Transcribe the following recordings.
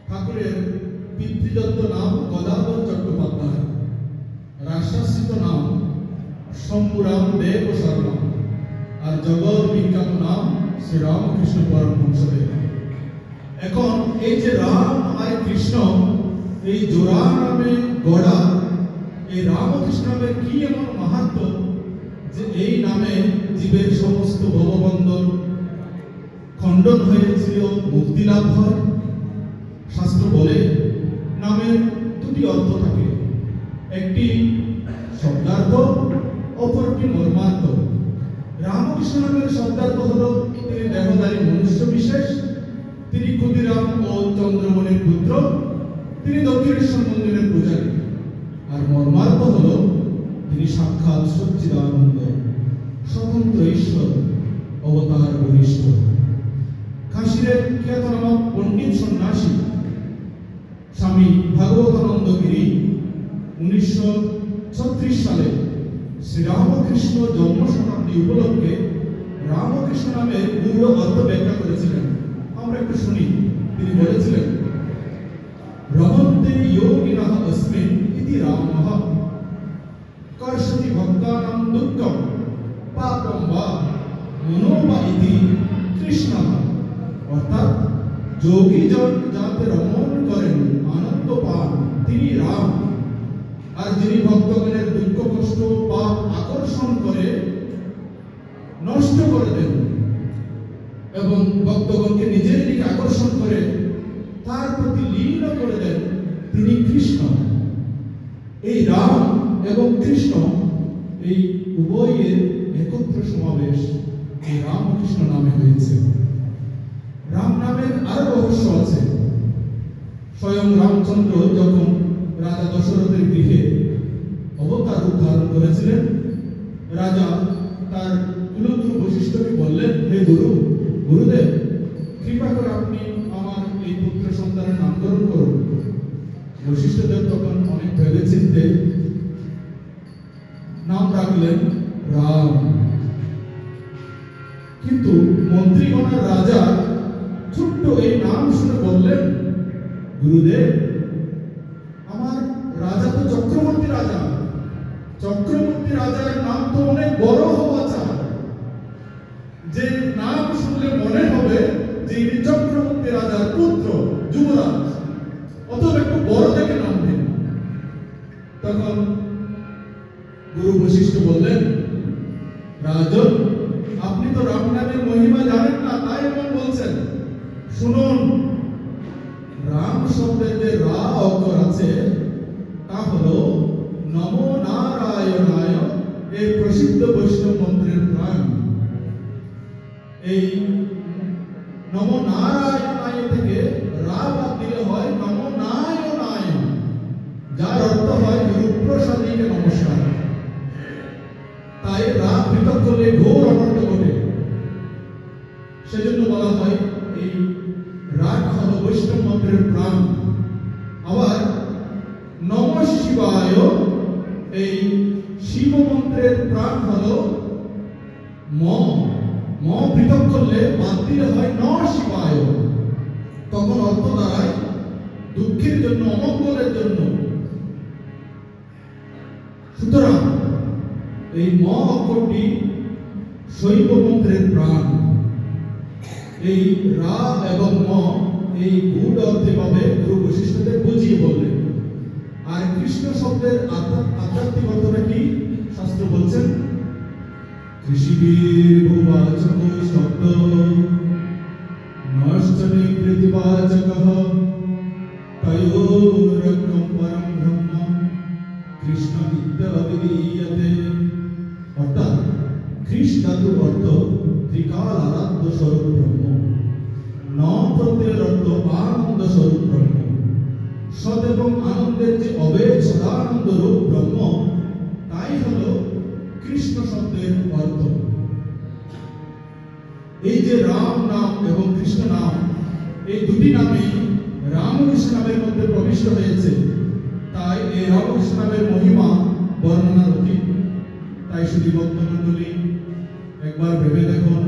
ঠাকুরের পিতৃদত্ত নাম গদাধর চট্টোপাধ্যায়, রাজশাসিত নাম শম্ভুরাম দেব শর্মা, আর জগৎ বিখ্যাত নাম শ্রীরামকৃষ্ণ পরমহংসদেব। এখন এই যে রাম আর কৃষ্ণ, এই জোড়া নামে গড়া এই রামকৃষ্ণ নামের কি এমন মাহাত্ম্য যে এই নামে জীবের সমস্ত ভববন্ধন খণ্ডন হয়েছিল, মুক্তি লাভ হয়। শাস্ত্র বলে নামের দুটি অর্থ থাকে, একটি শব্দার্থ, অপরটি মর্মার্থ। রামকৃষ্ণ নামের শব্দার্থ হল তিনি দেহধারী মনুষ্য বিশেষ, তিনি ক্ষুদিরাম ও চন্দ্রমণির পুত্র, তিনি দক্ষিণেশ্বর মন্দিরের পূজারী। আর মর্মার্থ হল তিনি সাক্ষাৎ সচ্চিদানন্দ, স্বতন্ত্র ঈশ্বর, অবতার বরিষ্ঠ। কাশীর খ্যাতনামা পণ্ডিত সন্ন্যাসী স্বামী ভাগবতানন্দ গিরি 1936 সালে শ্রীরামকৃষ্ণ জন্ম শতাব্দী উপলক্ষে রামকৃষ্ণ নামের গূঢ় অর্থ ব্যাখ্যা করেছিলেন। আমরা একটু শুনি। তিনি বলেছিলেন, রমন্তে যোগিনঃ অস্মিন ইতি রামঃ কর্ষতি ভক্তানাং দুঃখম পাপম বা মনো বা ইতি কৃষ্ণঃ। অর্থাৎ যোগীজন যাতে রমণ করেন, আনন্দ পান, তিনি রাম। আর যিনি ভক্তগণের দুঃখ কষ্ট পাপ আকর্ষণ করে নষ্ট করে দেন এবং ভক্তগণকে নিজের দিকে আকর্ষণ করে তার প্রতি লীন করে দেন, তিনি কৃষ্ণ। এই রাম এবং কৃষ্ণ এই উভয়ের একত্র সমাবেশ এই রামকৃষ্ণ নামে হয়েছে। রাম নামের আরো রহস্য আছে। স্বয়ং রামচন্দ্র যখন রাজা দশরথের গৃহে অবতার রূপ ধারণ করেছিলেন, রাজা তার কুলগুরু বশিষ্ঠকে বললেন, হে গুরুদেব, কৃপা করে আপনি আমার এই পুত্র সন্তানের নামকরণ করুন। বশিষ্ঠদেব তখন অনেক ভেবেচিন্তে নাম রাখলেন রাম। কিন্তু মন্ত্রীগণের রাজা ছোট্ট এই নাম শুনে বললেন, গুরুদেব, আমার রাজা তো চক্রবর্তী রাজা, চক্রবর্তী রাজার নাম তো অনেক বড় হওয়া চায়, যে নাম শুনলে মনে হবে যে ইনি চক্রবর্তী রাজার পুত্র, যুবরাজ, অথবা একটু বড় থেকে নাম দিন। তখন গুরু বশিষ্ঠ বললেন, রাজন, আপনি তো রাম নামের মহিমা জানেন না, তাই এমন বলছেন। শুনুন, রাম শব্দের যে রা অক্ষর আছে তা হলো নমো নারায়ণায়, এই প্রসিদ্ধ বৈষ্ণব মন্ত্রের প্রাণ। এই নমো নারায়ণায় থেকে রা বাদ দিলে হয় নমো নারায়ণায়, যার অর্থ হয় গুরুপ্রসাদীকে নমস্কার। তাই রা পৃথক করলে ঘোর অনর্থ ঘটে। সেজন্য বলা হয় এই রাগ হল বৈষ্ণব মন্ত্রের প্রাণ। আবার নম শিবায়, এই শিব মন্ত্রের প্রাণ হল ম। ম পৃথক করলে বাদ দিলে হয় ন শিবায়। তখন অর্থ দাঁড়ায় দুঃখের জন্য, অমঙ্গলের জন্য। সুতরাং এই ম অক্ষরটি শৈব মন্ত্রের প্রাণ। এই রা এবং ম এই গুড অর্থে ভাবে গুরু বৈশিষ্ট্যদের বুঝিয়ে বললেন। আর কৃষ্ণ শব্দের আধ্যাত্মিক অর্থটা কি শাস্ত্র বলছেন? কৃষিবীর ভূবাচক শব্দ নষ্ট নিকৃতিবাচকঃ তয়োরকম পরম ব্রহ্ম কৃষ্ণ ইত্যভিধীয়তে। অর্থাৎ কৃষ ধাতুর অর্থ ত্রিকাল আরাধ্য স্বরূপ ব্রহ্ম, ন প্রত্যয়ের অর্থ আনন্দ স্বরূপ ব্রহ্ম, সৎ এবং আনন্দের যে অভেদ সদানন্দ রূপ ব্রহ্ম, তাই হলো কৃষ্ণ শব্দের অর্থ। এই যে রাম নাম এবং কৃষ্ণ নাম, এই দুটি নামই রামকৃষ্ণ নামের মধ্যে প্রবিষ্ট হয়েছে, তাই এই রামকৃষ্ণ নামের মহিমা বর্ণনার অতীত। তাই শুধু ভক্তমণ্ডলী একবার ভেবে দেখুন,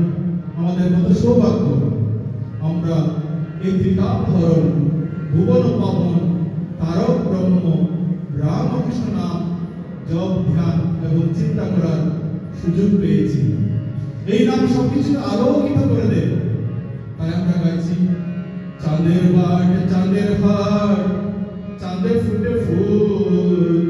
আমাদের কত সৌভাগ্য আমরা এই ত্রিকালধরণ ভুবন পাবন তারক ব্রহ্ম রামকৃষ্ণ নাম জপ ধ্যান এবং চিন্তা করার সুযোগ পেয়েছি। এই নাম সবকিছু আলোকিত করে দেয়। তাই আমরা গাইছি, চাঁদের বাট চাঁদের হাট চাঁদে ফুটে ফুল